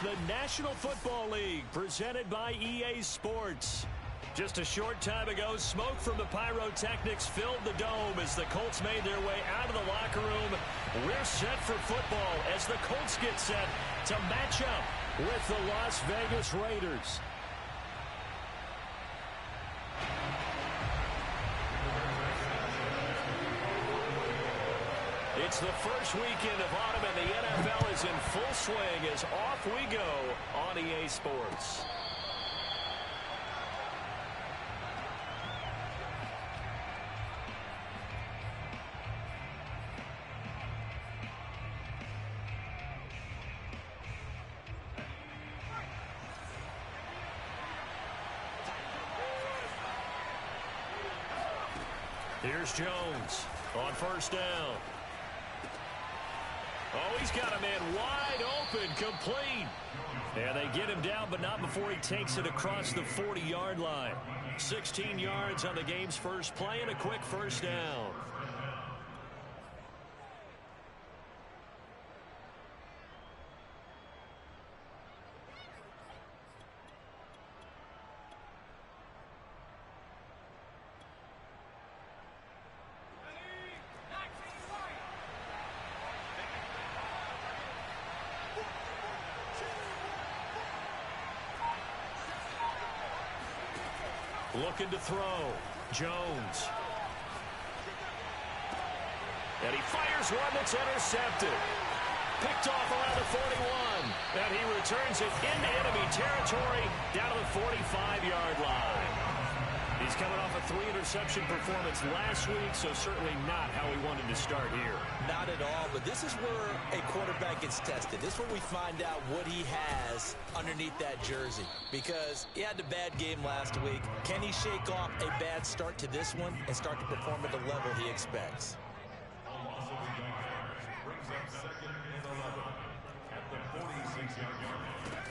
the National Football League, presented by EA Sports. Just a short time ago, smoke from the pyrotechnics filled the dome as the Colts made their way out of the locker room. We're set for football as the Colts get set to match up with the Las Vegas Raiders. It's the first weekend of autumn, and the NFL is in full swing as off we go on EA Sports. Here's Jones on first down. Oh, he's got a man wide open, complete. And they get him down, but not before he takes it across the 40-yard line. 16 yards on the game's first play and a quick first down. Looking to throw. Jones. And he fires one that's intercepted. Picked off around the 41. And he returns it into enemy territory down to the 45-yard line. He's coming off a 3-interception performance last week, so certainly not how he wanted to start here. Not at all, but this is where a quarterback gets tested. This is where we find out what he has underneath that jersey, because he had a bad game last week. Can he shake off a bad start to this one and start to perform at the level he expects?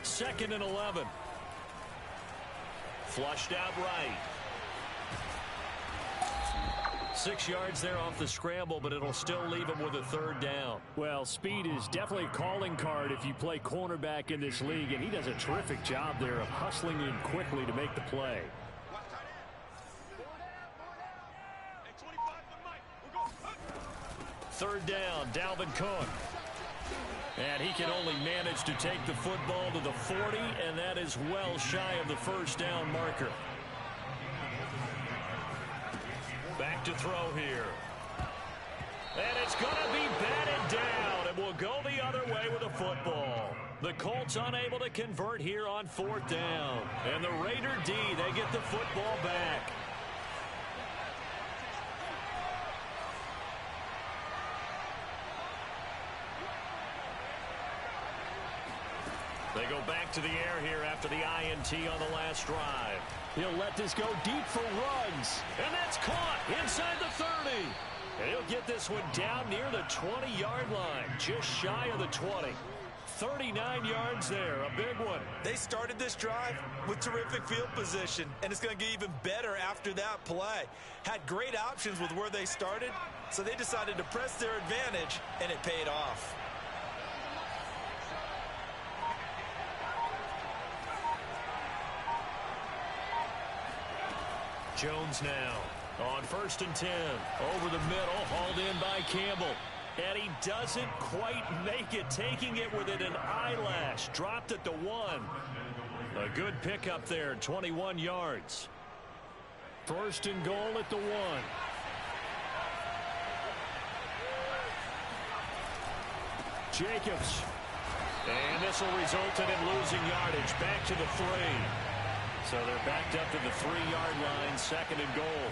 Second and 11. Flushed out right. 6 yards there off the scramble, but it'll still leave him with a third down. Well, speed is definitely a calling card if you play cornerback in this league, and he does a terrific job there of hustling in quickly to make the play. Third down, Dalvin Cook. And he can only manage to take the football to the 40, and that is well shy of the first down marker. Back to throw here. And it's going to be batted down, and will go the other way with the football. The Colts unable to convert here on fourth down. And the Raider D, they get the football back. They go back to the air here after the INT on the last drive. He'll let this go deep for Ruggs. And that's caught inside the 30. And he'll get this one down near the 20-yard line, just shy of the 20. 39 yards there, a big one. They started this drive with terrific field position, and it's going to get even better after that play. Had great options with where they started, so they decided to press their advantage, and it paid off. Jones now on first and 10. Over the middle, hauled in by Campbell. And he doesn't quite make it, taking it within an eyelash. Dropped at the 1. A good pickup there, 21 yards. First and goal at the 1. Jacobs. And this will result in him losing yardage. Back to the 3. So they're backed up to the 3-yard line, second and goal.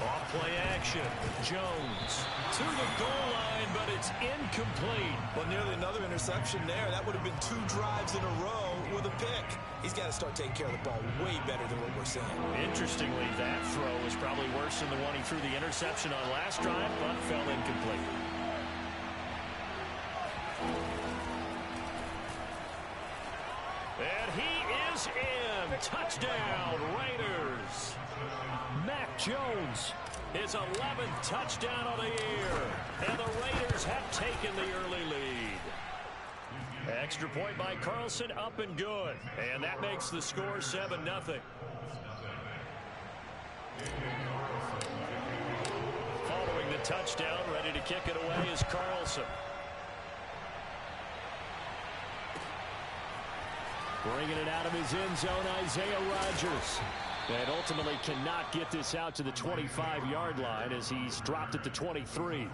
Off play action. Jones to the goal line, but it's incomplete. Well, nearly another interception there. That would have been 2 drives in a row with a pick. He's got to start taking care of the ball way better than what we're seeing. Interestingly, that throw was probably worse than the one he threw the interception on last drive, but fell incomplete. And he is in. Touchdown, Raiders. Mac Jones, his 11th touchdown of the year. And the Raiders have taken the early lead. Extra point by Carlson, up and good. And that makes the score 7-0. Following the touchdown, ready to kick it away is Carlson. Bringing it out of his end zone, Isaiah Rodgers. And ultimately cannot get this out to the 25-yard line as he's dropped at the 23.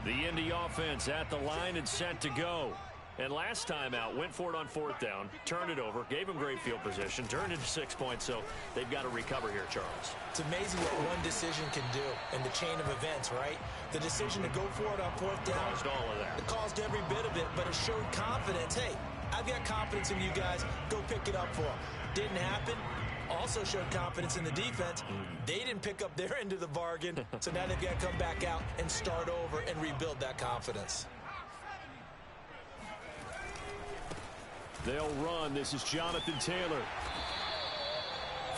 The Indy offense at the line and set to go. And last time out, went for it on 4th down, turned it over, gave them great field position, turned it to 6 points, so they've got to recover here, Charles. It's amazing what one decision can do in the chain of events, right? The decision to go for it on 4th down. Caused all of that. It caused every bit of it, but it showed confidence. Hey, I've got confidence in you guys. Go pick it up for them. Didn't happen. Also showed confidence in the defense. They didn't pick up their end of the bargain, so now they've got to come back out and start over and rebuild that confidence. They'll run. This is Jonathan Taylor.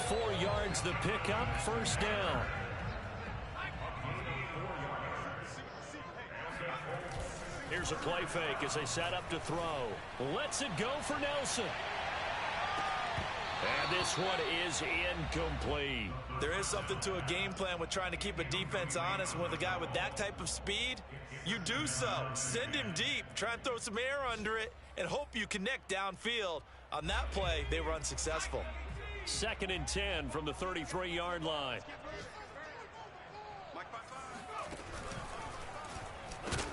4 yards the pickup, first down. Here's a play fake as they set up to throw. Lets it go for Nelson. And this one is incomplete. There is something to a game plan with trying to keep a defense honest. With a guy with that type of speed, you do so. Send him deep. Try and throw some air under it and hope you connect downfield. On that play, they were unsuccessful. 2nd and 10 from the 33-yard line.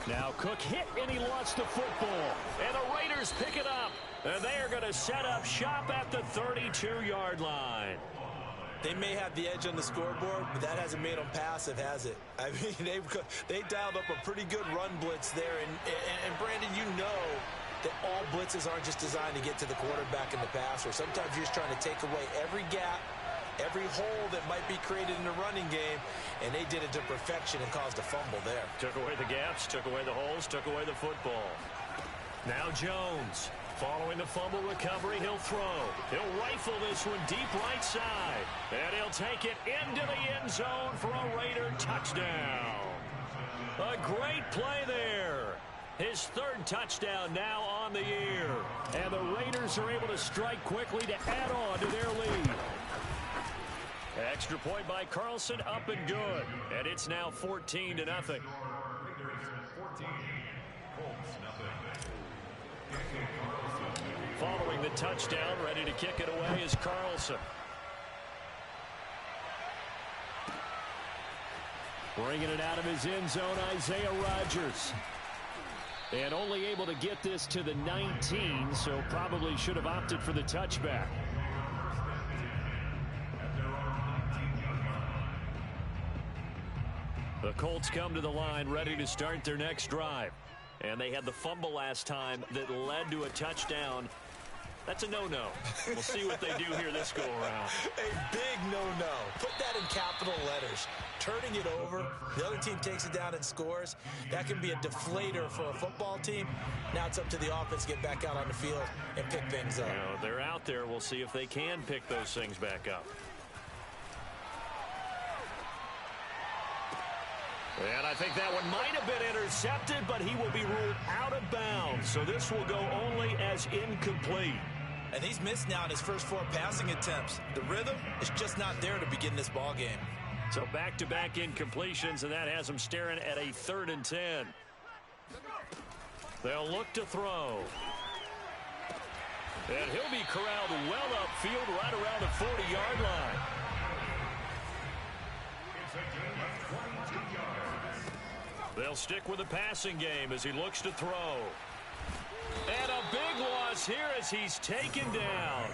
Now Cook hit and he lost the football. And the Raiders pick it up. And they are going to set up shop at the 32-yard line. They may have the edge on the scoreboard, but that hasn't made them passive, has it? I mean, they dialed up a pretty good run blitz there. And Brandon, you know that all blitzes aren't just designed to get to the quarterback and the passer. Sometimes you're just trying to take away every gap, every hole that might be created in the running game, and they did it to perfection and caused a fumble there. Took away the gaps, took away the holes, took away the football. Now Jones. Following the fumble recovery, he'll throw. He'll rifle this one deep right side. And he'll take it into the end zone for a Raider touchdown. A great play there. His 3rd touchdown now on the year. And the Raiders are able to strike quickly to add on to their lead. Extra point by Carlson, up and good. And it's now 14-0. Following the touchdown, ready to kick it away is Carlson. Bringing it out of his end zone, Isaiah Rodgers. And only able to get this to the 19, so probably should have opted for the touchback. The Colts come to the line, ready to start their next drive. And they had the fumble last time that led to a touchdown. That's a no-no. We'll see what they do here this go-around. A big no-no. Put that in capital letters. Turning it over, the other team takes it down and scores. That can be a deflator for a football team. Now it's up to the offense to get back out on the field and pick things up. You know, they're out there. We'll see if they can pick those things back up. And I think that one might have been intercepted, but he will be ruled out of bounds. So this will go only as incomplete. And he's missed now in his first 4 passing attempts. The rhythm is just not there to begin this ball game. So back-to-back incompletions, and that has him staring at a 3rd and 10. They'll look to throw. And he'll be corralled well upfield right around the 40-yard line. They'll stick with the passing game as he looks to throw. And a big loss here as he's taken down.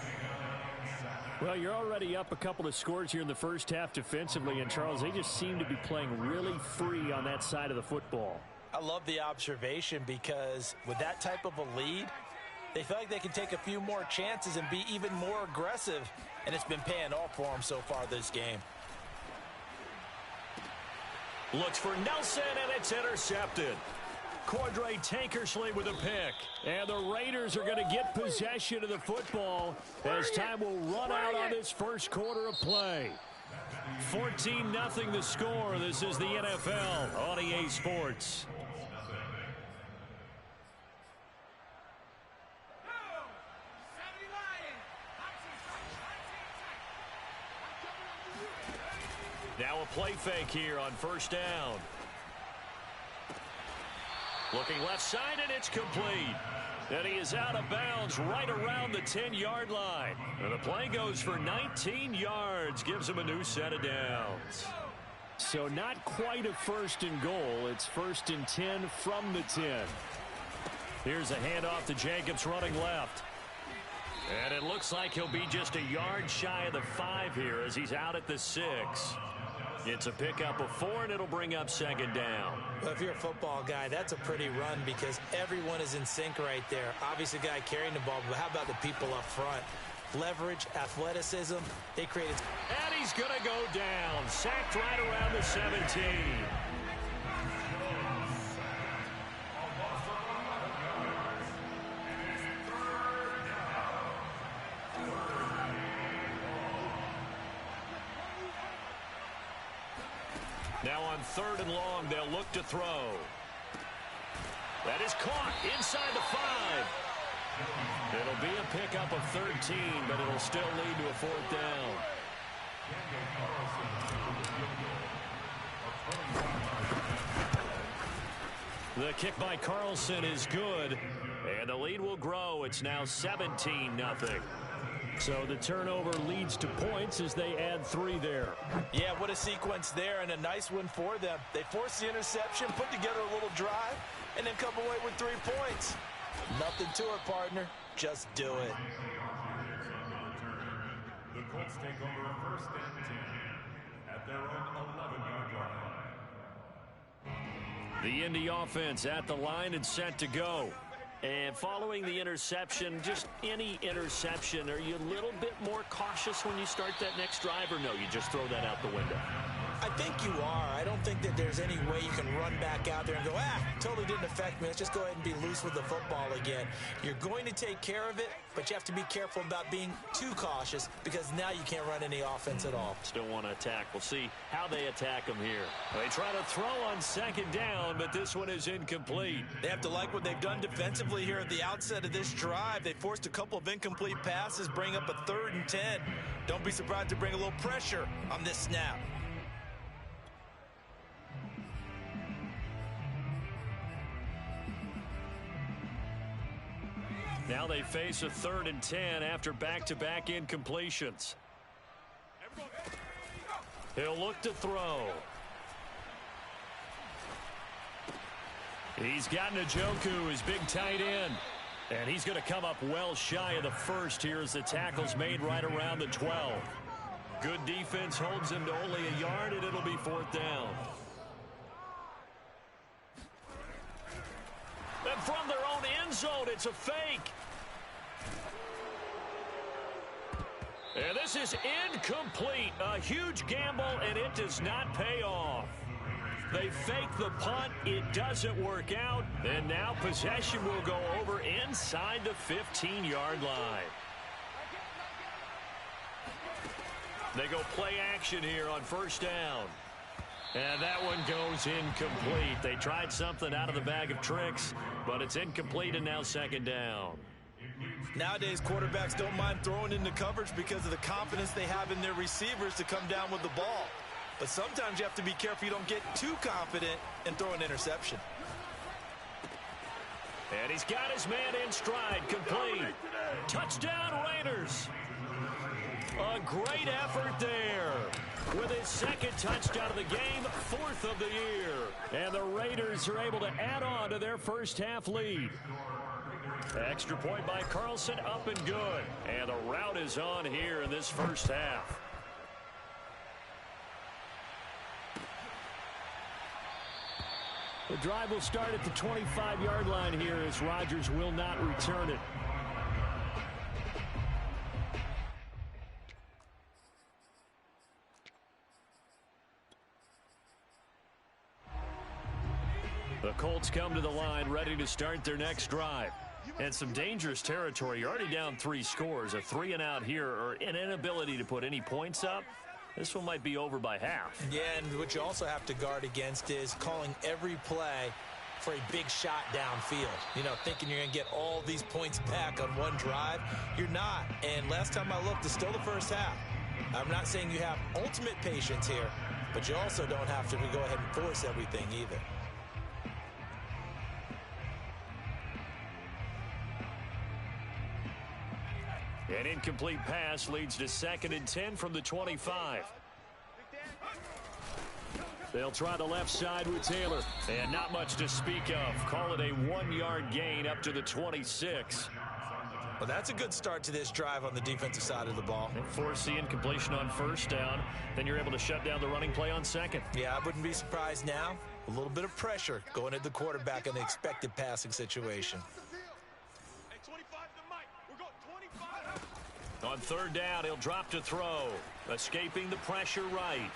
Well, you're already up a couple of scores here in the first half defensively, and Charles, they just seem to be playing really free on that side of the football. I love the observation because with that type of a lead, they feel like they can take a few more chances and be even more aggressive, and it's been paying off for them so far this game. Looks for Nelson, and it's intercepted. Cordray Tankersley with a pick. And the Raiders are going to get possession of the football as time will run out on this first quarter of play. 14-0 the score. This is the NFL on EA Sports. Now a play fake here on first down. Looking left side, and it's complete. And he is out of bounds right around the 10-yard line. And the play goes for 19 yards, gives him a new set of downs. So not quite a first and goal. It's first and 10 from the 10. Here's a handoff to Jacobs running left. And it looks like he'll be just a yard shy of the 5 here as he's out at the 6. It's a pickup of 4, and it'll bring up second down. Well, if you're a football guy, that's a pretty run because everyone is in sync right there. Obviously, the guy carrying the ball, but how about the people up front? Leverage, athleticism, they created. And he's going to go down. Sacked right around the 17. Now on 3rd and long, they'll look to throw. That is caught inside the 5. It'll be a pickup of 13, but it'll still lead to a 4th down. The kick by Carlson is good, and the lead will grow. It's now 17-0. So the turnover leads to points as they add 3 there. Yeah, what a sequence there, and a nice one for them. They forced the interception, put together a little drive, and then come away with 3 points. Nothing to it, partner. Just do it. The Colts take over a 1st and 10 at their own 11-yard line. The Indy offense at the line and set to go. And following the interception, just any interception, are you a little bit more cautious when you start that next drive, or no, you just throw that out the window? I think you are. I don't think that there's any way you can run back out there and go, totally didn't affect me. Let's just go ahead and be loose with the football again. You're going to take care of it, but you have to be careful about being too cautious because now you can't run any offense at all. Still want to attack. We'll see how they attack them here. They try to throw on 2nd down, but this one is incomplete. They have to like what they've done defensively here at the outset of this drive. They forced a couple of incomplete passes, bring up a 3rd and 10. Don't be surprised to bring a little pressure on this snap. Now they face a 3rd and 10 after back-to-back incompletions. He'll look to throw. He's got Njoku, his big tight end. And he's going to come up well shy of the 1st here as the tackle's made right around the 12. Good defense holds him to only a yard, and it'll be 4th down. And from their own end zone, it's a fake. And this is incomplete. A huge gamble, and it does not pay off. They fake the punt. It doesn't work out. And now possession will go over inside the 15-yard line. They go play action here on 1st down. And that one goes incomplete. They tried something out of the bag of tricks, but it's incomplete and now 2nd down. Nowadays, quarterbacks don't mind throwing into coverage because of the confidence they have in their receivers to come down with the ball. But sometimes you have to be careful you don't get too confident and throw an interception. And he's got his man in stride, complete. Touchdown, Raiders. A great effort there. With his 2nd touchdown of the game, 4th of the year. And the Raiders are able to add on to their first half lead. Extra point by Carlson, up and good. And the route is on here in this first half. The drive will start at the 25-yard line here as Rodgers will not return it. The Colts come to the line ready to start their next drive. And some dangerous territory. You're already down 3 scores. A 3-and-out here or an inability to put any points up. This one might be over by half. Yeah, and what you also have to guard against is calling every play for a big shot downfield. You know, thinking you're going to get all these points back on one drive. You're not. And last time I looked, it's still the first half. I'm not saying you have ultimate patience here, but you also don't have to go ahead and force everything either. An incomplete pass leads to 2nd and 10 from the 25. They'll try the left side with Taylor. And not much to speak of. Call it a 1-yard gain up to the 26. Well, that's a good start to this drive on the defensive side of the ball. And force the incompletion on 1st down. Then you're able to shut down the running play on 2nd. Yeah, I wouldn't be surprised now. A little bit of pressure going at the quarterback in the expected passing situation. On 3rd down, he'll drop to throw. Escaping the pressure right.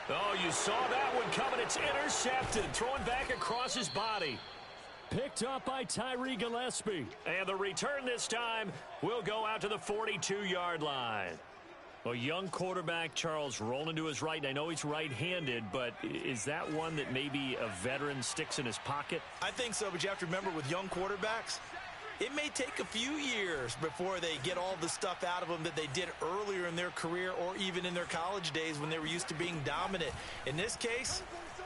Oh, you saw that one coming. It's intercepted. Throwing back across his body. Picked up by Tyree Gillespie. And the return this time will go out to the 42-yard line. A young quarterback, Charles, rolling to his right. And I know he's right-handed, but is that one that maybe a veteran sticks in his pocket? I think so, but you have to remember with young quarterbacks, it may take a few years before they get all the stuff out of them that they did earlier in their career or even in their college days when they were used to being dominant. In this case,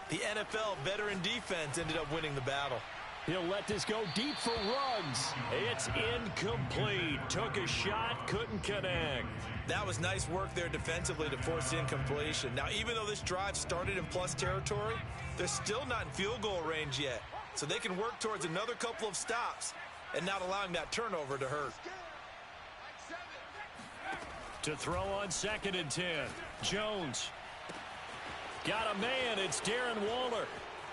the NFL veteran defense ended up winning the battle. He'll let this go deep for Ruggs. It's incomplete. Took a shot, couldn't connect. That was nice work there defensively to force the incompletion. Now, even though this drive started in plus territory, they're still not in field goal range yet. So they can work towards another couple of stops and not allowing that turnover to hurt. To throw on 2nd and 10. Jones. Got a man. It's Darren Waller.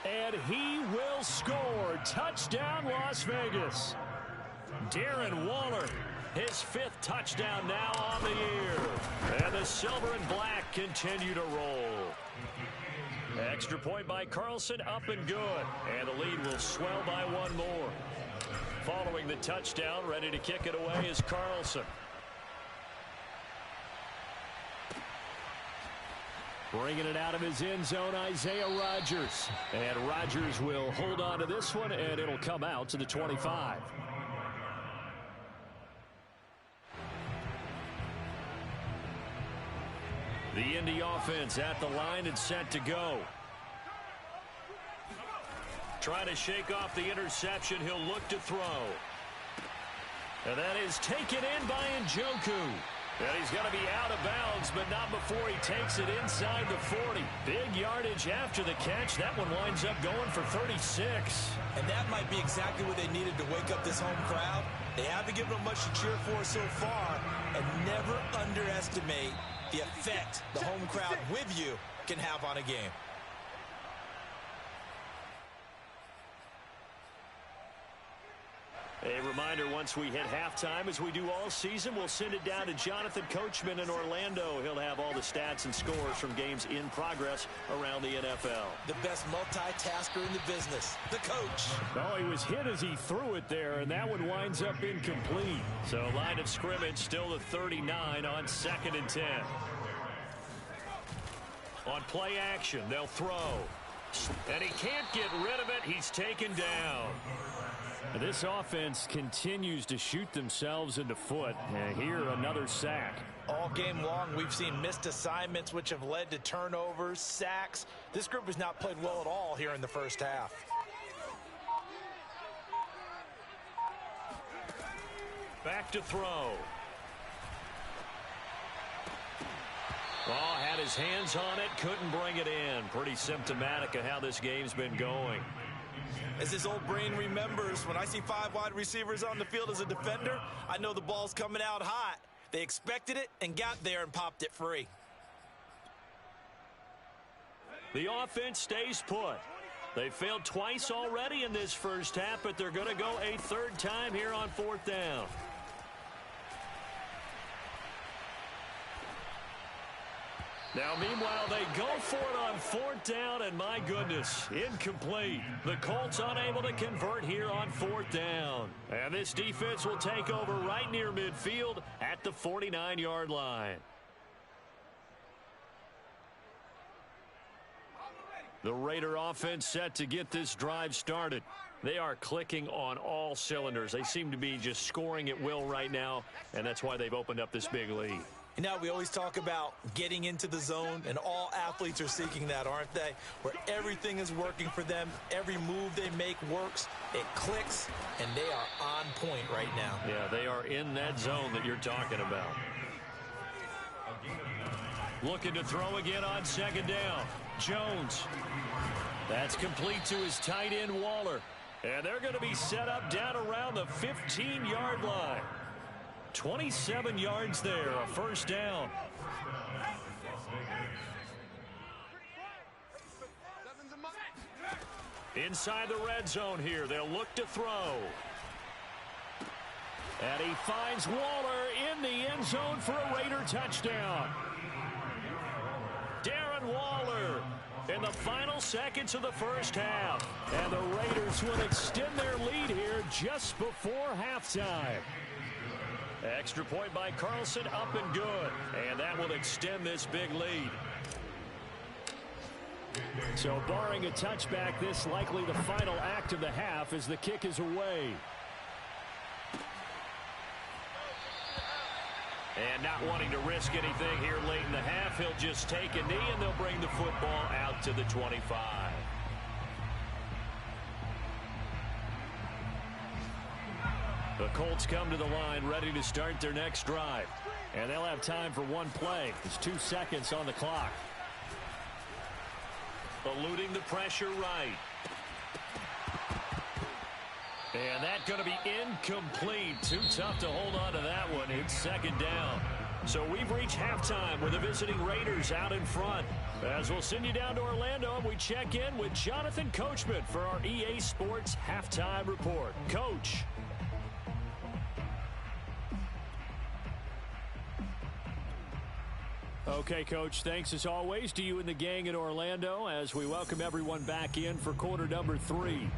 And he will score. Touchdown, Las Vegas. Darren Waller, his 5th touchdown now on the year. And the silver and black continue to roll. Extra point by Carlson, up and good. And the lead will swell by 1 more. Following the touchdown, ready to kick it away is Carlson. Bringing it out of his end zone, Isaiah Rodgers. And Rodgers will hold on to this one, and it'll come out to the 25. The Indy offense at the line and set to go. Trying to shake off the interception. He'll look to throw. And that is taken in by Njoku. And he's going to be out of bounds, but not before he takes it inside the 40. Big yardage after the catch. That one winds up going for 36. And that might be exactly what they needed to wake up this home crowd. They haven't given them much to cheer for so far. And never underestimate the effect the home crowd with you can have on a game. A reminder, once we hit halftime, as we do all season, we'll send it down to Jonathan Coachman in Orlando. He'll have all the stats and scores from games in progress around the NFL. The best multitasker in the business, the coach. Oh, he was hit as he threw it there, and that one winds up incomplete. So line of scrimmage still the 39 on 2nd and 10. On play action, they'll throw. And he can't get rid of it. He's taken down. This offense continues to shoot themselves in the foot. And here, another sack. All game long, we've seen missed assignments, which have led to turnovers, sacks. This group has not played well at all here in the first half. Back to throw. Oh, had his hands on it, couldn't bring it in. Pretty symptomatic of how this game's been going. As his old brain remembers, when I see 5 wide receivers on the field as a defender, I know the ball's coming out hot. They expected it and got there and popped it free. The offense stays put. They failed twice already in this first half, but they're going to go a 3rd time here on 4th down. Now, meanwhile, they go for it on 4th down, and my goodness, incomplete. The Colts unable to convert here on 4th down. And this defense will take over right near midfield at the 49-yard line. The Raider offense set to get this drive started. They are clicking on all cylinders. They seem to be just scoring at will right now, and that's why they've opened up this big lead. You know, we always talk about getting into the zone, and all athletes are seeking that, aren't they? Where everything is working for them, every move they make works, it clicks, and they are on point right now. Yeah, they are in that zone that you're talking about. Looking to throw again on 2nd down. Jones. That's complete to his tight end, Waller. And they're going to be set up down around the 15-yard line. 27 yards there, a 1st down. Inside the red zone here, they'll look to throw. And he finds Waller in the end zone for a Raider touchdown. Darren Waller in the final seconds of the 1st half. And the Raiders will extend their lead here just before halftime. Extra point by Carlson, up and good. And that will extend this big lead. So barring a touchback, this likely the final act of the half as the kick is away. And not wanting to risk anything here late in the half, he'll just take a knee and they'll bring the football out to the 25. The Colts come to the line ready to start their next drive. And they'll have time for one play. It's 2 seconds on the clock. Eluding the pressure right. And that's going to be incomplete. Too tough to hold on to that one. It's 2nd down. So we've reached halftime with the visiting Raiders out in front. As we'll send you down to Orlando, we check in with Jonathan Coachman for our EA Sports Halftime Report. Coach. Okay, Coach, thanks as always to you and the gang in Orlando as we welcome everyone back in for quarter number 3.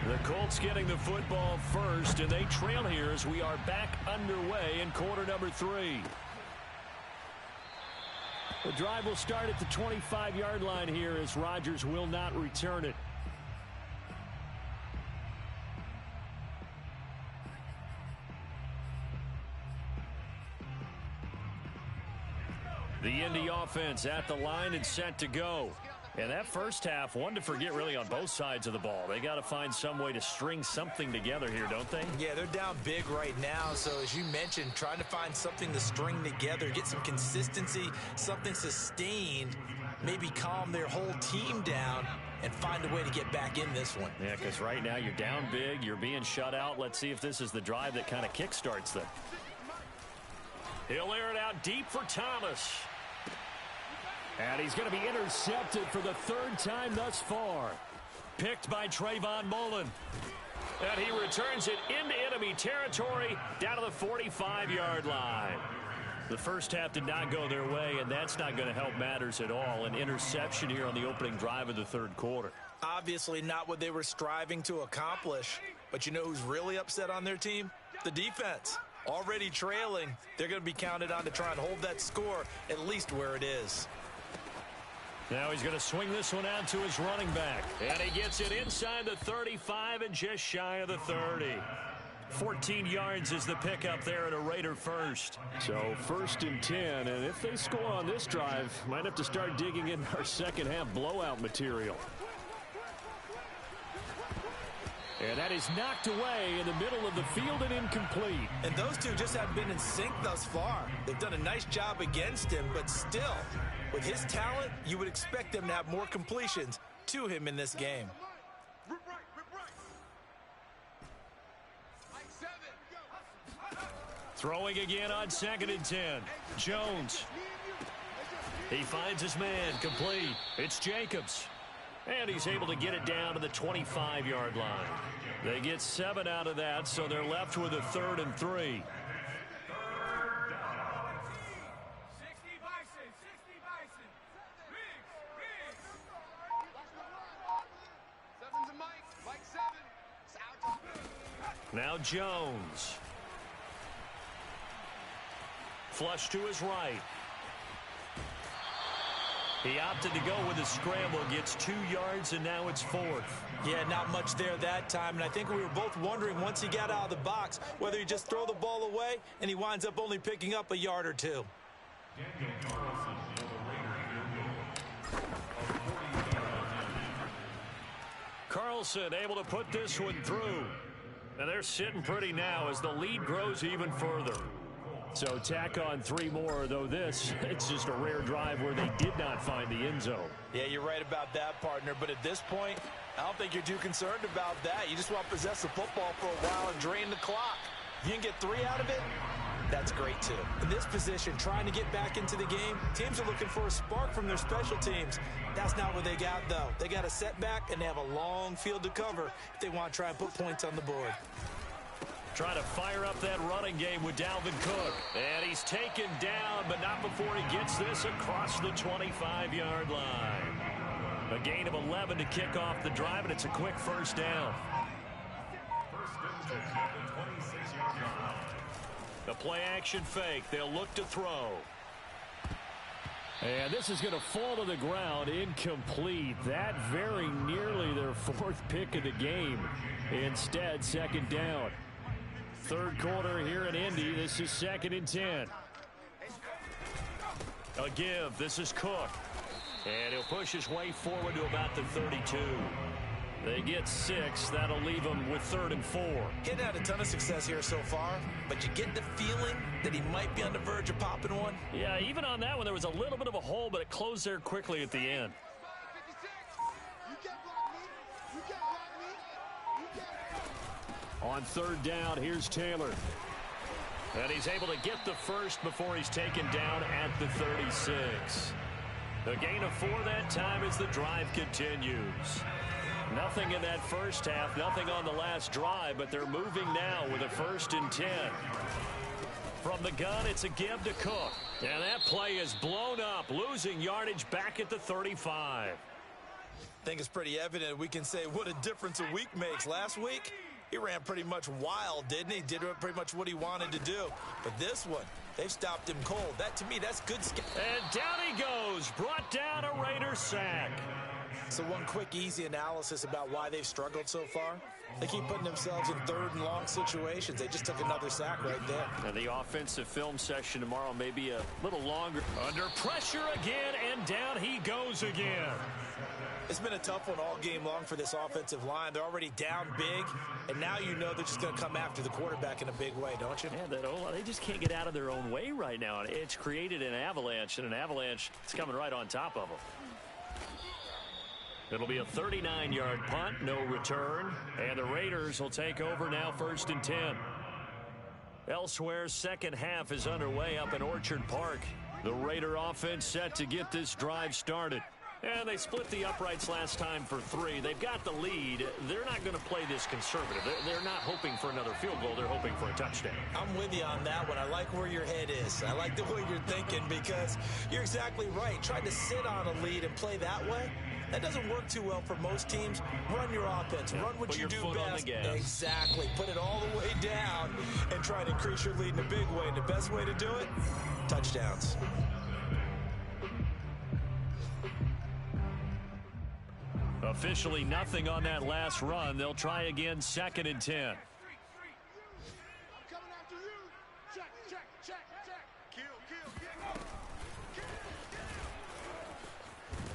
The Colts getting the football first, and they trail here as we are back underway in quarter number 3. The drive will start at the 25-yard line here as Rodgers will not return it. The Indy offense at the line and set to go. And that first half, one to forget really on both sides of the ball. They got to find some way to string something together here, don't they? Yeah, they're down big right now. So as you mentioned, trying to find something to string together, get some consistency, something sustained, maybe calm their whole team down and find a way to get back in this one. Yeah, because right now you're down big, you're being shut out. Let's see if this is the drive that kind of kickstarts them. He'll air it out deep for Thomas. And he's going to be intercepted for the 3rd time thus far. Picked by Trayvon Mullen. And he returns it into enemy territory down to the 45-yard line. The first half did not go their way, and that's not going to help matters at all. An interception here on the opening drive of the 3rd quarter. Obviously not what they were striving to accomplish. But you know who's really upset on their team? The defense. Already trailing, they're going to be counted on to try and hold that score at least where it is. Now he's going to swing this one out to his running back. And he gets it inside the 35 and just shy of the 30. 14 yards is the pickup there at a Raider first. So 1st and 10. And if they score on this drive, might have to start digging in our second half blowout material. And that is knocked away in the middle of the field and incomplete. And those two just haven't been in sync thus far. They've done a nice job against him, but still, with his talent, you would expect them to have more completions to him in this game. Throwing again on 2nd and 10. Jones. He finds his man complete. It's Jacobs. And he's able to get it down to the 25-yard line. They get 7 out of that, so they're left with a 3rd and 3. Now Jones. Flush to his right. He opted to go with a scramble, gets 2 yards, and now it's 4th. Yeah, not much there that time, and I think we were both wondering once he got out of the box whether he just throw the ball away, and he winds up only picking up a yard or 2. Carlson able to put this one through. And they're sitting pretty now as the lead grows even further. So tack on 3 more, though it's just a rare drive where they did not find the end zone. Yeah, you're right about that, partner. But at this point, I don't think you're too concerned about that. You just want to possess the football for a while and drain the clock. If you can get 3 out of it, that's great, too. In this position, trying to get back into the game, teams are looking for a spark from their special teams. That's not what they got, though. They got a setback, and they have a long field to cover if they want to try and put points on the board. Trying to fire up that running game with Dalvin Cook. And he's taken down, but not before he gets this across the 25-yard line. A gain of 11 to kick off the drive, and it's a quick first down. The play-action fake. They'll look to throw. And this is going to fall to the ground, incomplete. That very nearly their 4th pick of the game. Instead, 2nd down. 3rd quarter here in Indy. This is 2nd and 10. A give. This is Cook. And he'll push his way forward to about the 32. They get 6. That'll leave them with 3rd and 4. He hadn't had a ton of success here so far, but you get the feeling that he might be on the verge of popping one. Yeah, even on that one, there was a little bit of a hole, but it closed there quickly at the end. On 3rd down, here's Taylor. And he's able to get the first before he's taken down at the 36. The gain of 4 that time as the drive continues. Nothing in that first half, nothing on the last drive, but they're moving now with a 1st and 10. From the gun, it's a give to Cook. And that play is blown up, losing yardage back at the 35. I think it's pretty evident we can say what a difference a week makes. Last week, he ran pretty much wild, didn't he? Did pretty much what he wanted to do. But this one, they've stopped him cold. That, to me, that's good. And down he goes. Brought down a Raider sack. So one quick, easy analysis about why they've struggled so far. They keep putting themselves in 3rd and long situations. They just took another sack right there. And the offensive film session tomorrow may be a little longer. Under pressure again, and down he goes again. It's been a tough one all game long for this offensive line. They're already down big, and now you know they're just going to come after the quarterback in a big way, don't you? Yeah, they just can't get out of their own way right now. It's created an avalanche, and an avalanche is coming right on top of them. It'll be a 39-yard punt, no return, and the Raiders will take over now 1st and 10. Elsewhere, 2nd half is underway up in Orchard Park. The Raider offense set to get this drive started. And they split the uprights last time for 3. They've got the lead. They're not going to play this conservative. They're not hoping for another field goal. They're hoping for a touchdown. I'm with you on that one. I like where your head is. I like the way you're thinking because you're exactly right. Trying to sit on a lead and play that way, that doesn't work too well for most teams. Run your offense. Run what you do best. Exactly. Put it all the way down and try to increase your lead in a big way. And the best way to do it, touchdowns. Officially nothing on that last run. They'll try again 2nd and 10. I'm coming after you. Check. Kill.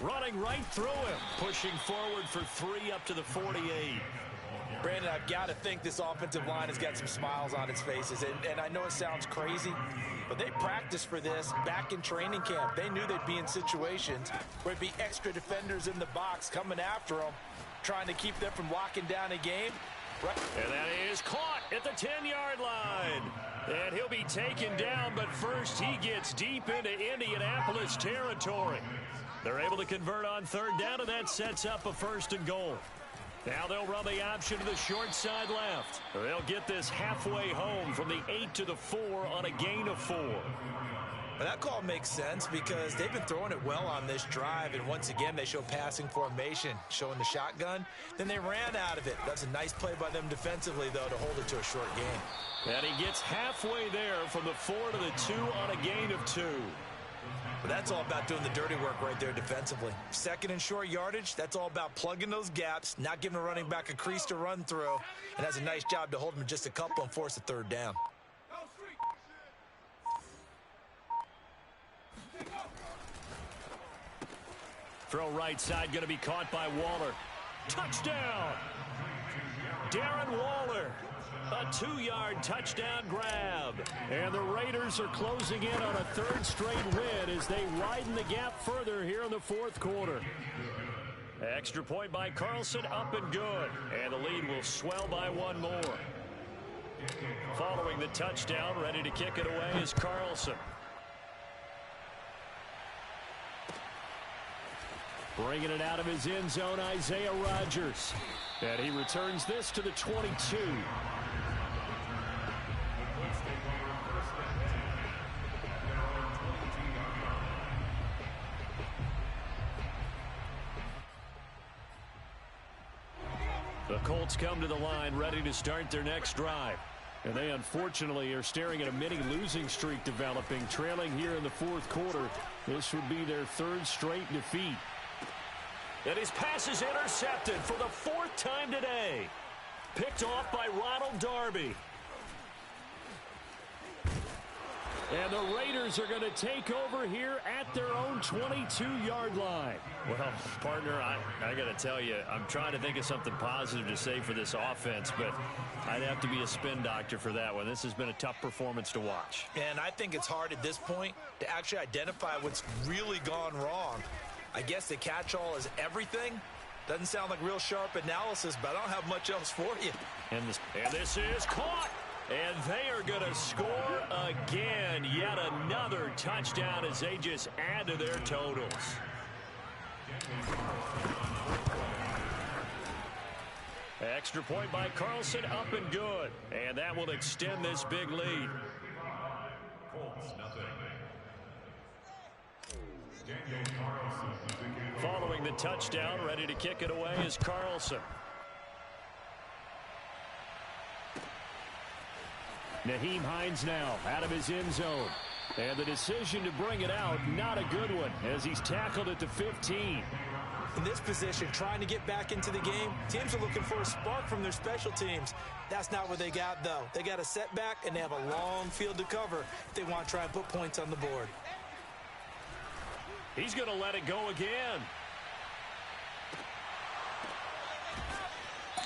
Running right through him. Pushing forward for 3 up to the 48. Brandon, I've got to think this offensive line has got some smiles on its faces. And I know it sounds crazy, but they practiced for this back in training camp. They knew they'd be in situations where there'd be extra defenders in the box coming after them, trying to keep them from locking down a game. Right. And that is caught at the 10-yard line. And he'll be taken down, but first he gets deep into Indianapolis territory. They're able to convert on 3rd down, and that sets up a 1st and goal. Now they'll run the option to the short side left. They'll get this halfway home from the 8 to the 4 on a gain of 4. Well, that call makes sense because they've been throwing it well on this drive, and once again, they show passing formation, showing the shotgun. Then they ran out of it. That's a nice play by them defensively, though, to hold it to a short game. And he gets halfway there from the 4 to the 2 on a gain of 2. But that's all about doing the dirty work right there defensively. Second and short yardage, that's all about plugging those gaps, not giving a running back a crease to run through, and has a nice job to hold him just a couple and force a third down. Throw right side, going to be caught by Waller. Touchdown! Darren Waller. A 2-yard touchdown grab. And the Raiders are closing in on a 3rd straight win as they widen the gap further here in the 4th quarter. Extra point by Carlson, up and good. And the lead will swell by 1 more. Following the touchdown, ready to kick it away is Carlson. Bringing it out of his end zone, Isaiah Rodgers. And he returns this to the 22. The Colts come to the line ready to start their next drive. And they unfortunately are staring at a mini losing streak developing, trailing here in the 4th quarter. This would be their 3rd straight defeat. And his pass is intercepted for the 4th time today. Picked off by Ronald Darby. And the Raiders are going to take over here at their own 22-yard line. Well, partner, I got to tell you, I'm trying to think of something positive to say for this offense, but I'd have to be a spin doctor for that one. This has been a tough performance to watch. And I think it's hard at this point to actually identify what's really gone wrong. I guess the catch-all is everything. Doesn't sound like real sharp analysis, but I don't have much else for you. And this is caught. And they are going to score again. Yet another touchdown as they just add to their totals. Extra point by Carlson, up and good. And that will extend this big lead. Colts, nothing. Following the touchdown, ready to kick it away is Carlson. Nyheim Hines now out of his end zone. And the decision to bring it out, not a good one, as he's tackled at the 15. In this position, trying to get back into the game, teams are looking for a spark from their special teams. That's not what they got, though. They got a setback, and they have a long field to cover if they want to try and put points on the board. He's going to let it go again.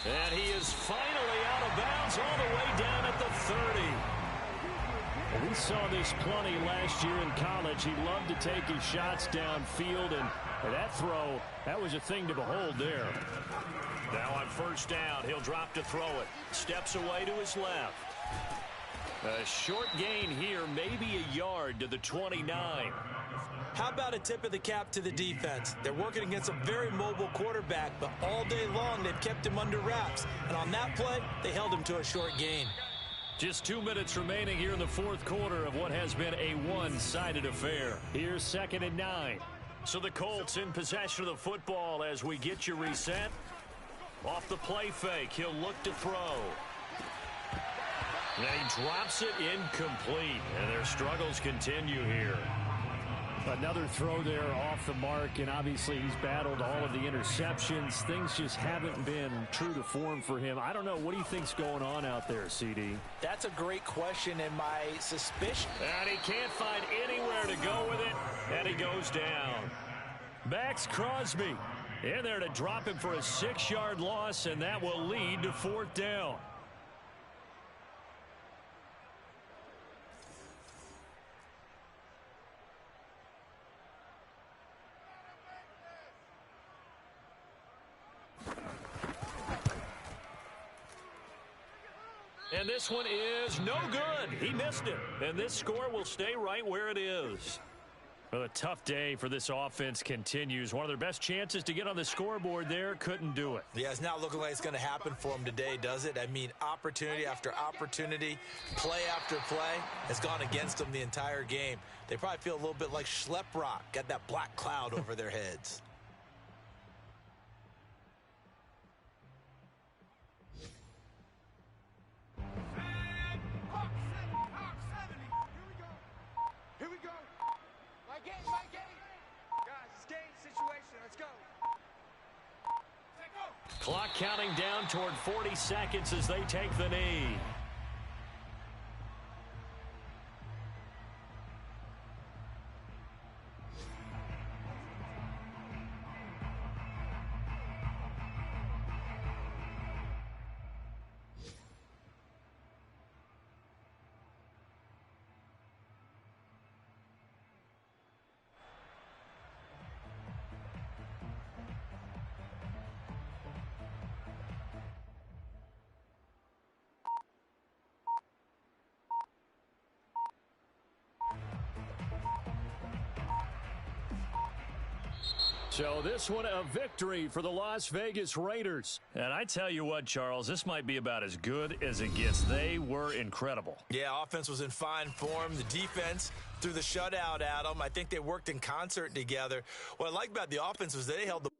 And he is finally out of bounds all the way down at the 30. Well, we saw this plenty last year in college. He loved to take his shots downfield, and that throw, that was a thing to behold there. Now on 1st down, he'll drop to throw it. Steps away to his left. A short gain here, maybe a yard to the 29. How about a tip of the cap to the defense? They're working against a very mobile quarterback, but all day long they've kept him under wraps. And on that play, they held him to a short gain. Just 2 minutes remaining here in the 4th quarter of what has been a one-sided affair. Here's 2nd and 9. So the Colts in possession of the football as we get you reset. Off the play fake, he'll look to throw. And he drops it incomplete, and their struggles continue here. Another throw there off the mark, and obviously he's battled all of the interceptions. Things just haven't been true to form for him. I don't know. What do you think's going on out there, CD? That's a great question, and my suspicion. And he can't find anywhere to go with it, and he goes down. Max Crosby in there to drop him for a 6-yard loss, and that will lead to 4th down. And this one is no good. He missed it. And this score will stay right where it is. Well, a tough day for this offense continues. One of their best chances to get on the scoreboard there, couldn't do it. Yeah, it's not looking like it's going to happen for them today, does it? I mean, opportunity after opportunity, play after play has gone against them the entire game. They probably feel a little bit like Schlepp-Rock, got that black cloud over their heads. Here we go. My game. Guys, it's game situation. Let's go. Clock counting down toward 40 seconds as they take the knee. So this one a victory for the Las Vegas Raiders. And I tell you what, Charles, this might be about as good as it gets. They were incredible. Yeah, offense was in fine form. The defense threw the shutout at them. I think they worked in concert together. What I like about the offense was they held the